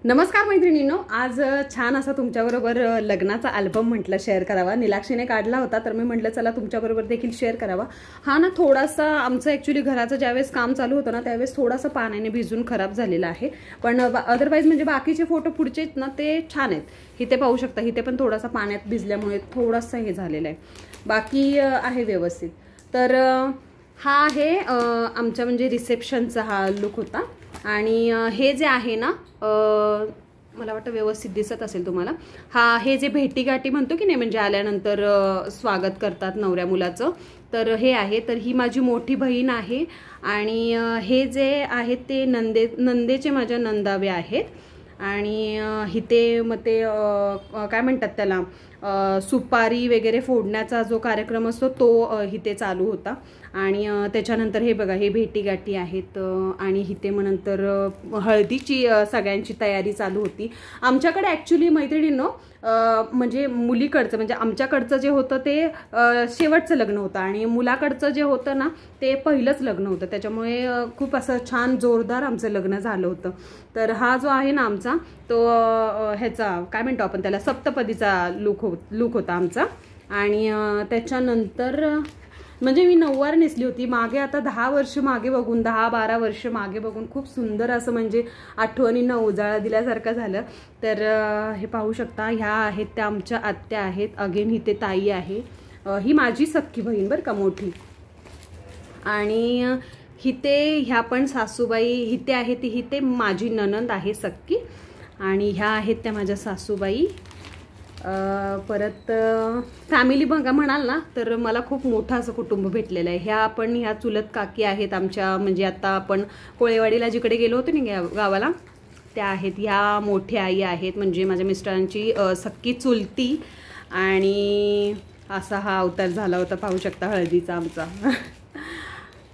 नमस्कार मैत्रिणींनो, आज छान असा तुमच्याबरोबर लग्नाचा अल्बम म्हटलं शेअर करावा. निलाक्षीने काढला होता तर मी म्हटलं चला तुमच्याबरोबर देखील शेअर करावा. हा ना थोडासा आमचं ॲक्च्युली घराचं ज्यावेळेस काम चालू होतं ना त्यावेळेस थोडासा पाण्याने भिजून खराब झालेला आहे, पण अदरवाईज म्हणजे बाकीचे फोटो पुढचे ना ते छान आहेत. इथे पाहू शकता, इथे पण थोडासा पाण्यात भिजल्यामुळे थोडासा हे झालेला आहे, बाकी आहे व्यवस्थित. तर हा आहे आमच्या म्हणजे रिसेप्शनचा हा लुक होता. आणि हे जे आहे ना मला वाटतं व्यवस्थित दिसत असेल तुम्हाला. हे जे भेटीगाठी म्हणतो की नाही, म्हणजे आल्यानंतर स्वागत करतात नवऱ्या मुलाचं, तर हे आहे. तर ही माझी मोठी बहीण आहे आणि हे जे आहेत ते नंदेचे माझ्या नंदावे आहेत. आणि इथे मग ते काय म्हणतात त्याला, सुपारी वगैरे फोडण्याचा जो कार्यक्रम असतो तो इथे चालू होता. आणि त्याच्यानंतर हे बघा, हे भेटीगाठी आहेत. आणि इथे मग नंतर हळदीची सगळ्यांची तयारी चालू होती. आमच्याकडे ॲक्च्युली मैत्रिणींनो म्हणजे मुलीकडचं म्हणजे आमच्याकडचं जे होतं ते शेवटचं लग्न होतं आणि मुलाकडचं जे होतं ना ते पहिलंच लग्न होतं. त्याच्यामुळे खूप असं छान जोरदार आमचं लग्न झालं होतं. तर हा जो आहे ना आमचा तो ह्याचा काय म्हणतो आपण त्याला, सप्तपदीचा लुक होता आमचा. आणि त्याच्यानंतर म्हणजे मी नऊवार नेसली होती मागे, आता 10 वर्ष मागे बघून, 10-12 वर्ष मागे बघून खूप सुंदर असं म्हणजे आठवणींना उजाळा दिल्यासारखं झालं. तर हे पाहू शकता, ह्या आहेत त्या आमच्या आत्या आहेत. अगेन इथे ताई आहे, ही माझी सख्खी बहीण बरं का, मोठी. आणि हिते ह्या पण सासूबाई हिते आहे, ती हिते माझी नणंद आहे सख्खी. आणि ह्या आहेत त्या माझ्या सासूबाई. परत फॅमिली बघा म्हणाल ना तर मला खूप मोठं असं कुटुंब भेटलेलं आहे. ह्या चुलत काकी आहेत आमच्या, म्हणजे आता आपण कोळेवाडीला जिकडे गेलो होतो ना गावाला, त्या आहेत. ह्या मोठ्या आई आहेत, म्हणजे माझ्या मिस्टरांची सख्खी चुलती. आणि असा हा अवतार झाला होता, पाहू शकता हळदीचा आमचा.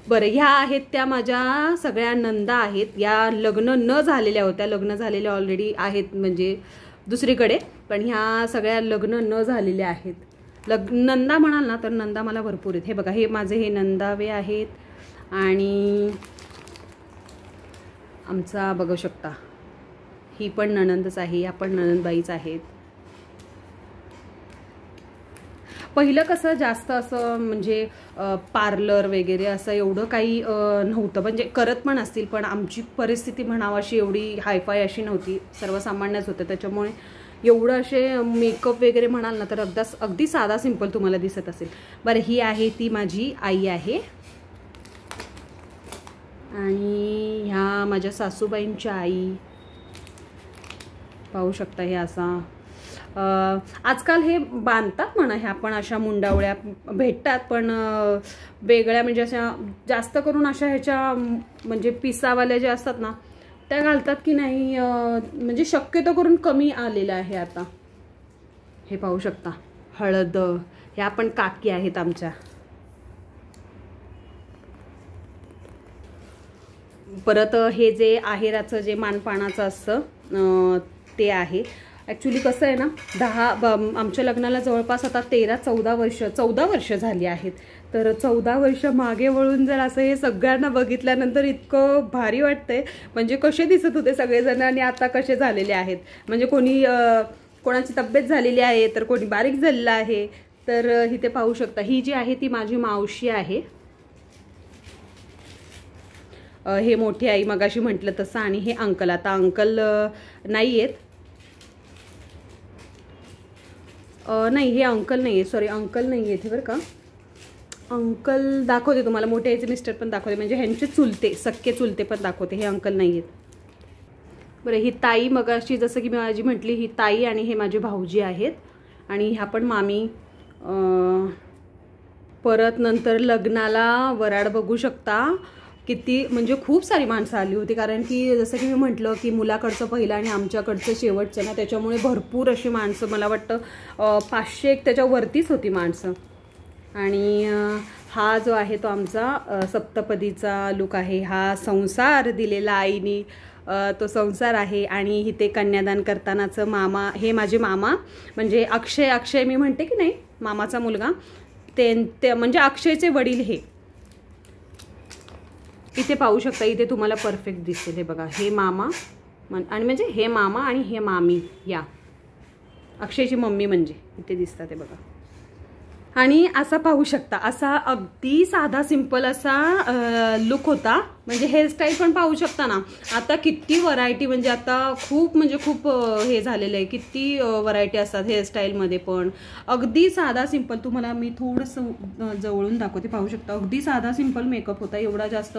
बरं, ह्या आहेत त्या माझ्या सगळ्या नंदा आहेत. या लग्न न झालेल्या होत्या, लग्न झालेल्या ऑलरेडी आहेत म्हणजे दुसरीकडे, पण ह्या सगळ्या लग्न न झालेल्या आहेत. नंदा म्हणाल ना तर नंदा मला भरपूर आहेत. हे बघा, हे माझे हे नंदावे आहेत. आणि आमचा बघू शकता ही पण नणंदच आहे, या पण नणंदबाईच आहेत. पहिलं कसं जास्त असं म्हणजे पार्लर वगैरे असं एवढं काही नव्हतं, म्हणजे करत पण असतील पण आमची परिस्थिती म्हणावं अशी एवढी हायफाय अशी नव्हती, सर्वसामान्यच होतं. त्याच्यामुळे एवढं असे मेकअप वगैरे म्हणाल ना तर अगदी साधा सिंपल तुम्हाला दिसत असेल. बरं, ही आहे ती माझी आई आहे. आणि ह्या माझ्या सासूबाईंच्या आई पाहू शकता. हे असा आजकाल हे बांधतात म्हणा, ह्या पण अशा मुंडावळ्या भेटतात, पण वेगळ्या म्हणजे अशा जास्त करून अशा ह्याच्या म्हणजे पिसावाल्या ज्या असतात ना त्या घालतात की नाही, म्हणजे शक्यतो करून कमी आलेलं आहे आता. हे पाहू शकता हळद, ह्या पण काकी आहेत आमच्या. परत हे जे आहेराचं जे मानपानाचं असतं ते आहे. ॲक्च्युली कसं आहे ना, आमच्या लग्नाला जवळपास आता 14 वर्ष झाली आहेत. तर 14 वर्ष मागे वळून जर असं हे सगळ्यांना बघितल्यानंतर इतकं भारी वाटतंय, म्हणजे कसे दिसत होते सगळेजण आणि आता कसे झालेले आहेत. म्हणजे कोणाची तब्येत झालेली आहे तर कोणी बारीक झालेलं आहे. तर इथे पाहू शकता, ही जी आहे ती माझी मावशी आहे. हे मोठी आई मगाशी म्हटलं तसं. आणि हे अंकल, आता अंकल नाही आहेत, नाही हे अंकल नाही आहे, सॉरी अंकल नाही आहे इथे बरं का. अंकल दाखवते तुम्हाला, मोठे याचे मिस्टर पण दाखवते, म्हणजे ह्यांचे चुलते सख्खे चुलते पण दाखवते. हे अंकल नाही आहेत. बरं, ही ताई मगाशी जसं की मी माझी म्हटली, ही ताई आणि हे माझे भाऊजी आहेत. आणि ह्या पण मामी. परत नंतर लग्नाला वराड बघू शकता किती, म्हणजे खूप सारी माणसं आली होती, कारण की जसं की मी म्हटलं की मुलाकडचं पहिलं आणि आमच्याकडचं शेवटचं ना, त्याच्यामुळे भरपूर अशी माणसं, मला वाटतं 500 त्याच्यावरतीच होती माणसं. आणि हा जो आहे तो आमचा सप्तपदीचा लुक आहे. हा संसार दिलेला आईनी तो संसार आहे. आणि इथे कन्यादान करतानाचं मामा, हे माझे मामा म्हणजे अक्षय मी म्हणते की नाही, मामाचा मुलगा, ते म्हणजे अक्षयचे वडील हे. इथे पाहू शकता, इथे तुम्हाला परफेक्ट दिसेल. हे बघा, हे मामा आणि म्हणजे हे मामा आणि हे मामी, या अक्षयची मम्मी म्हणजे इथे दिसतात ते बघा. आणि असा पाहू शकता, असा अगदी साधा सिंपल असा लुक होता. म्हणजे हेअरस्टाईल पण पाहू शकता ना, आता किती व्हरायटी, म्हणजे आता खूप म्हणजे खूप हे झालेलं आहे, किती व्हरायटी असतात हेअरस्टाईलमध्ये पण. अगदी साधा सिंपल, तुम्हाला मी थोडंसं जवळून दाखवते, पाहू शकता अगदी साधा सिंपल मेकअप होता. एवढा जास्त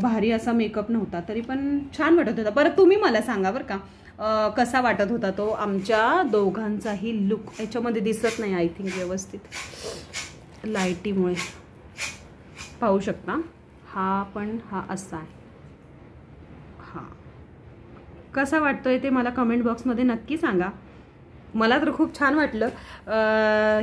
भारी असा मेकअप नव्हता, तरी पण छान वाटत होता. परत तुम्ही मला सांगा बरं का, कसा वाटत होता तो आमच्या दोघांचाही लुक. याच्यामध्ये दिसत नाही आय थिंक व्यवस्थित लाईटीमुळे, पाहू शकता. हा असा आहे. हा कसा वाटतोय ते मला कमेंट बॉक्समध्ये नक्की सांगा. मला तर खूप छान वाटलं.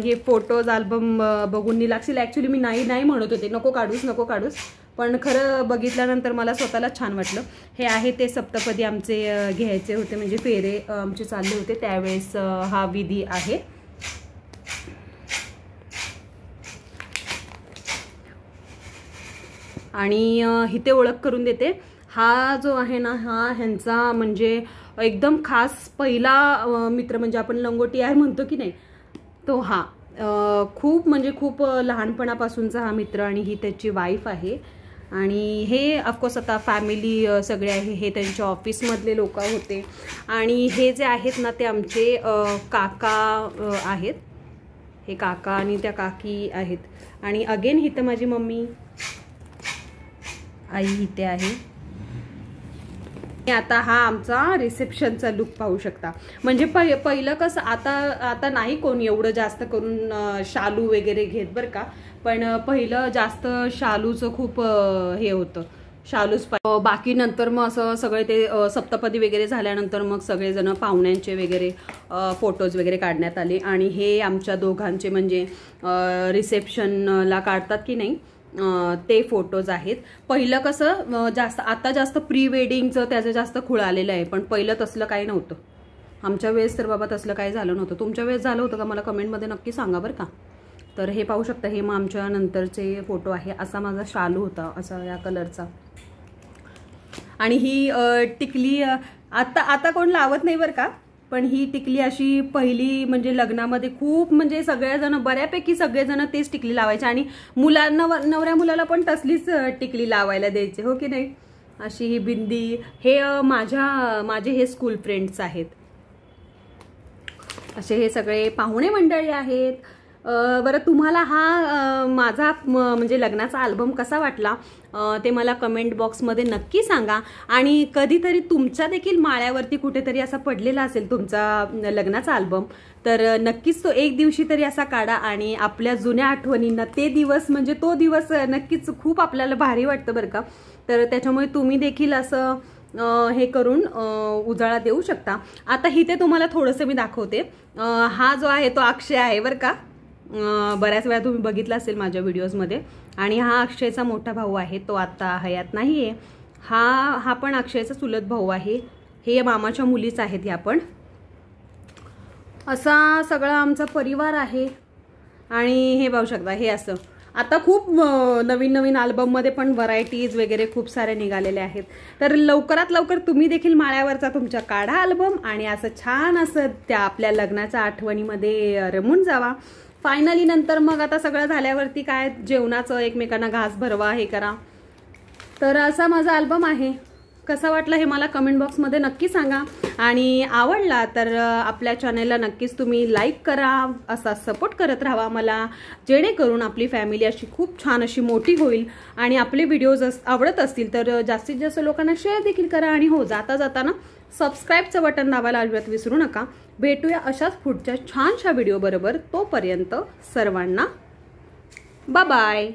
हे फोटोज अल्बम बघून निलाक्षीला ॲक्च्युली मी नाही म्हणत होते, नको काढूस, पण खरं बघितल्यानंतर मला स्वतःला छान वाटलं. हे आहे ते सप्तपदी आमचे घ्यायचे होते, म्हणजे फेरे आमचे चालले होते त्यावेळेस हा विधी आहे. आणि इथे ओळख करून देते, हा जो आहे ना, हा ह्यांचा म्हणजे एकदम खास पहिला मित्र, म्हणजे आपण लंगोटी आहे म्हणतो की नाही, तो हा खूप म्हणजे खूप लहानपणापासूनचा हा मित्र. आणि ही त्याची वाईफ आहे. आणि हे ऑफकोर्स आता फॅमिली सगळे आहे, हे त्यांच्या ऑफिसमधले लोक होते. आणि हे जे आहेत ना, ते आमचे काका आहेत. हे काका आणि त्या काकी आहेत. आणि अगेन इथं माझी मम्मी, आई इथे आहे. आता हा आमचा रिसेप्शनचा लुक पाहू शकता. म्हणजे पहिलं कसं, आता नाही कोण एवढं जास्त करून शालू वगैरे घेत बरं का, पण पहिलं जास्त शालूचं खूप हे होतं, शालूच. बाकी नंतर मग असं सगळे ते सप्तपदी वगैरे झाल्यानंतर मग सगळेजण पाहुण्यांचे वगैरे फोटोज वगैरे काढण्यात आले. आणि हे आमच्या दोघांचे म्हणजे रिसेप्शनला काढतात की नाही ते फोटोज आहेत. पहिलं कसं आता जास्त प्री वेडिंगचं त्याचं जास्त खूळ आलेलं आहे, पण पहिलं तसलं काही नव्हतं आमच्या वेळेस. तर बाबा तसलं काही झालं नव्हतं. तुमच्या वेळेस झालं होतं का मला कमेंटमध्ये नक्की सांगा बरं का. तर हे पाहू शकता, हे मग आमच्या नंतरचे फोटो आहे. असा माझा शालू होता, असा या कलरचा. आणि ही टिकली आता कोण लावत नाही बरं का, पण ही टिकली अशी पहिली म्हणजे लग्नामध्ये खूप म्हणजे सगळेजण, बऱ्यापैकी सगळेजण तेच टिकली लावायचे. आणि नवऱ्या मुलाला पण तसलीच टिकली लावायला द्यायचे, हो की नाही. अशी ही बिंदी. हे माझे हे स्कूल फ्रेंड्स आहेत. असे हे सगळे पाहुणे मंडळी आहेत. बरं, तुम्हाला हा माझा म्हणजे लग्नाचा अल्बम कसा वाटला ते मला कमेंट बॉक्समध्ये नक्की सांगा. आणि कधीतरी तुमच्या देखील माळ्यावरती कुठेतरी असा पडलेला असेल तुमचा लग्नाचा अल्बम, तर नक्कीच तो एक दिवशी तरी असा काढा. आणि आपल्या जुन्या आठवणींना ते दिवस, म्हणजे तो दिवस नक्कीच खूप आपल्याला भारी वाटतं बरं का. तर त्याच्यामुळे तुम्ही देखील असं हे करून उजाळा देऊ शकता. आता इथे तुम्हाला थोडंसं मी दाखवते. हा जो आहे तो अक्षय आहे बरं का. बऱ्याच वेळा तुम्ही बघितला असेल माझ्या व्हिडिओजमध्ये. आणि हा अक्षयचा मोठा भाऊ आहे, तो आता हयात नाही आहे. हा पण अक्षयचा चुलत भाऊ आहे. हे मामाच्या मुलीच आहेत ह्या पण. असा सगळा आमचा परिवार आहे. आणि हे पाहू शकता, हे असं आता खूप नवीन अल्बममध्ये पण व्हरायटीज वगैरे खूप सारे निघालेले आहेत. तर लवकरात लवकर तुम्ही देखील माळ्यावरचा तुमच्या काढा अल्बम आणि असं छान असं त्या आपल्या लग्नाच्या आठवणीमध्ये रमून जावा. फायनली नंतर मग आता सगळं झाल्यावरती काय जेवणाचं एकमेकांना घास भरवा, हे करा. तर असा माझा अल्बम आहे. कसा वाटला हे मला कमेंट बॉक्समध्ये नक्की सांगा. आणि आवडला तर आपल्या चॅनलला नक्कीच तुम्ही लाईक करा, असा सपोर्ट करत राहा मला, जेणेकरून आपली फॅमिली अशी खूप छान अशी मोठी होईल. आणि आपले व्हिडिओज आवडत असतील तर जास्तीत जास्त लोकांना शेअर देखील करा. आणि हो, जाताना सबस्क्राईबचं बटन दाबायला अजिबात विसरू नका. भेटूया अशाच पुढच्या छानशा व्हिडिओ बरोबर. तोपर्यंत सर्वांना बाय बाय.